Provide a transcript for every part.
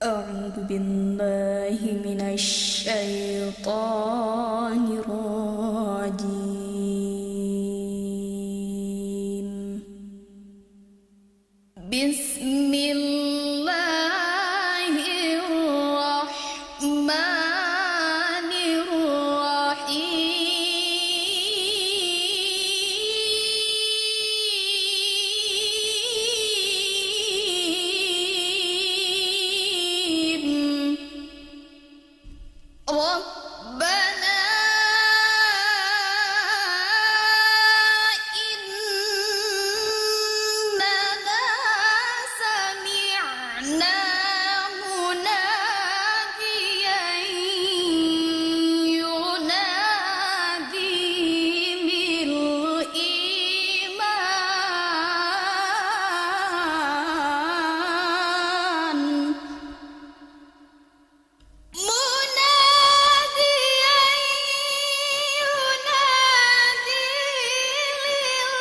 أعوذ بالله من الشيطان الرجيم. بسم الله الرحمن الرحيم. ربنا إننا سمعنا مناديا ينادي بالإيمان مناديا ينادي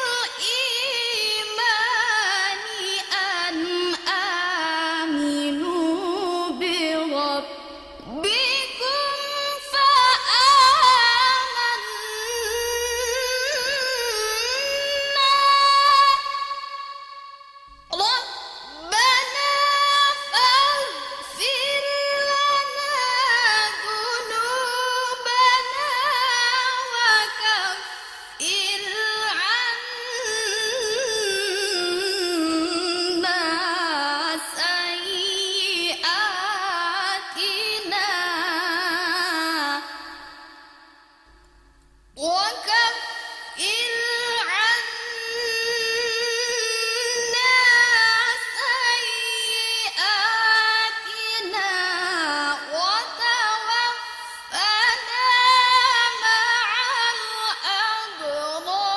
للإيمان أن آمنوا بربكم فآمنا. ربنا فاغفر لنا ذنوبنا وكفر عنا سيئاتنا وتوفنا مع الأبرار.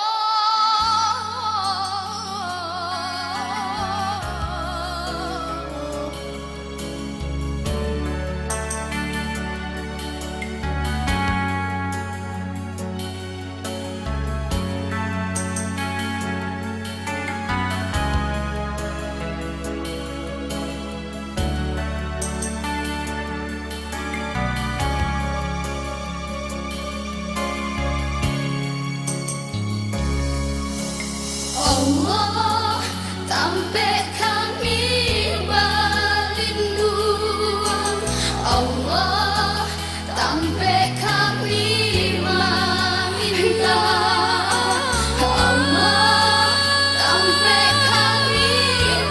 Allah, sampai kami berlindung. Allah, sampai kami meminta. Allah, sampai kami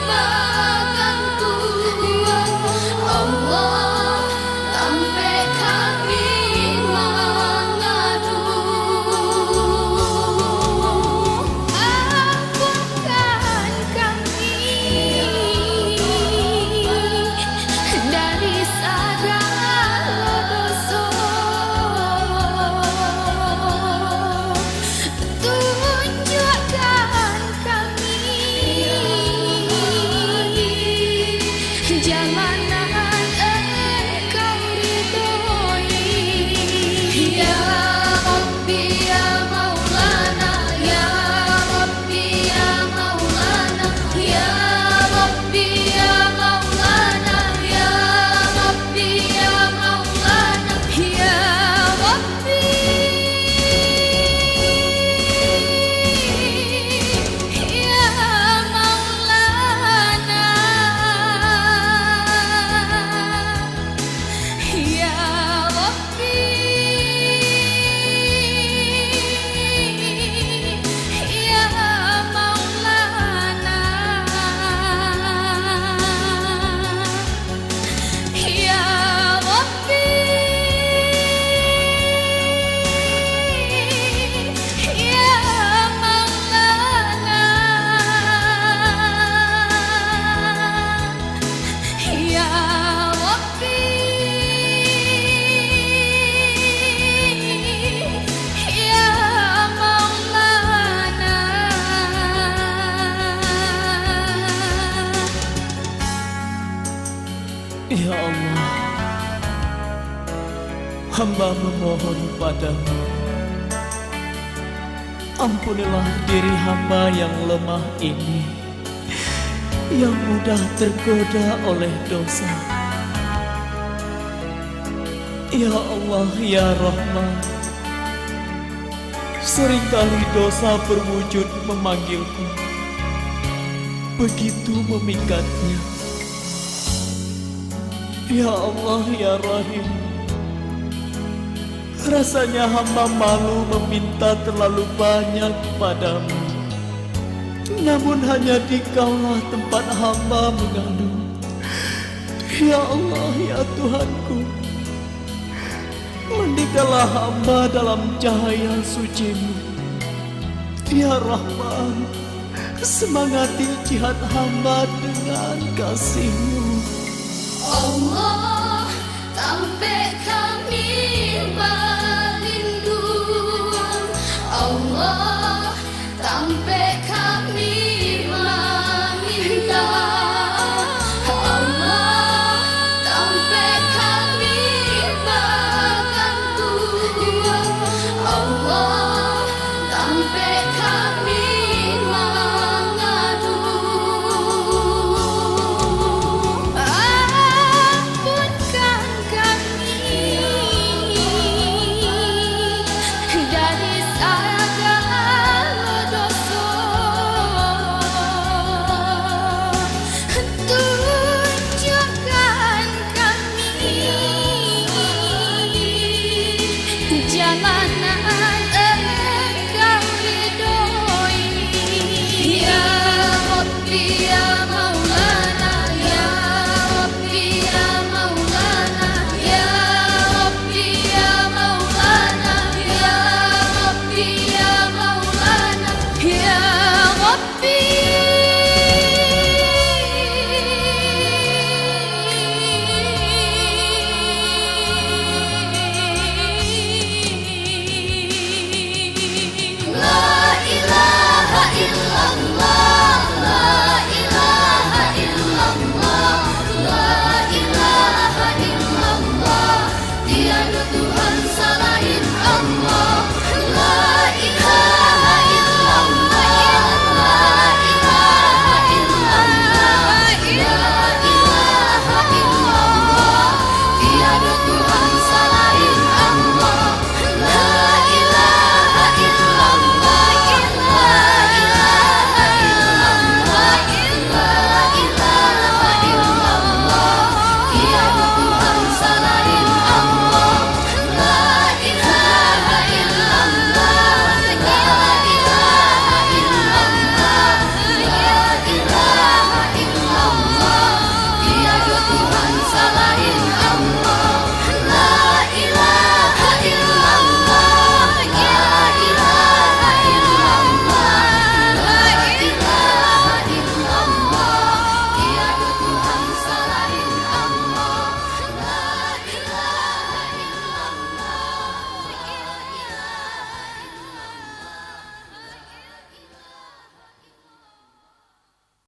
bergantung. Allah, sampai kami mengadu. Ampunkan kami dari segala dosa. Tunjukkan kami jalan Engkau ridhoi. Ya Rabbi ya Maulana, ya Rabbi ya Maulana, ya Rabbi ya Maulana, ya Rabbi ya Maulana, ya Rabbi ya Maulana, ya Rabbi ya Maulana, ya Rabbi ya Maulana, ya Rabbi ya Maulana. Ya Allah, hamba memohon padamu, ampunilah diri hamba yang lemah ini, yang mudah tergoda oleh dosa. Ya Allah, ya Rahman, seringkali dosa berwujud memanggilku, begitu memikatnya. Ya Allah, ya Rahim, rasanya hamba malu meminta terlalu banyak padamu. Namun hanya Dikaulah tempat hamba mengadu. Ya Allah, ya Tuhanku, mandikanlah hamba dalam cahaya suci-Mu. Ya Rahman, semangati jihad hamba dengan kasih-Mu. Allah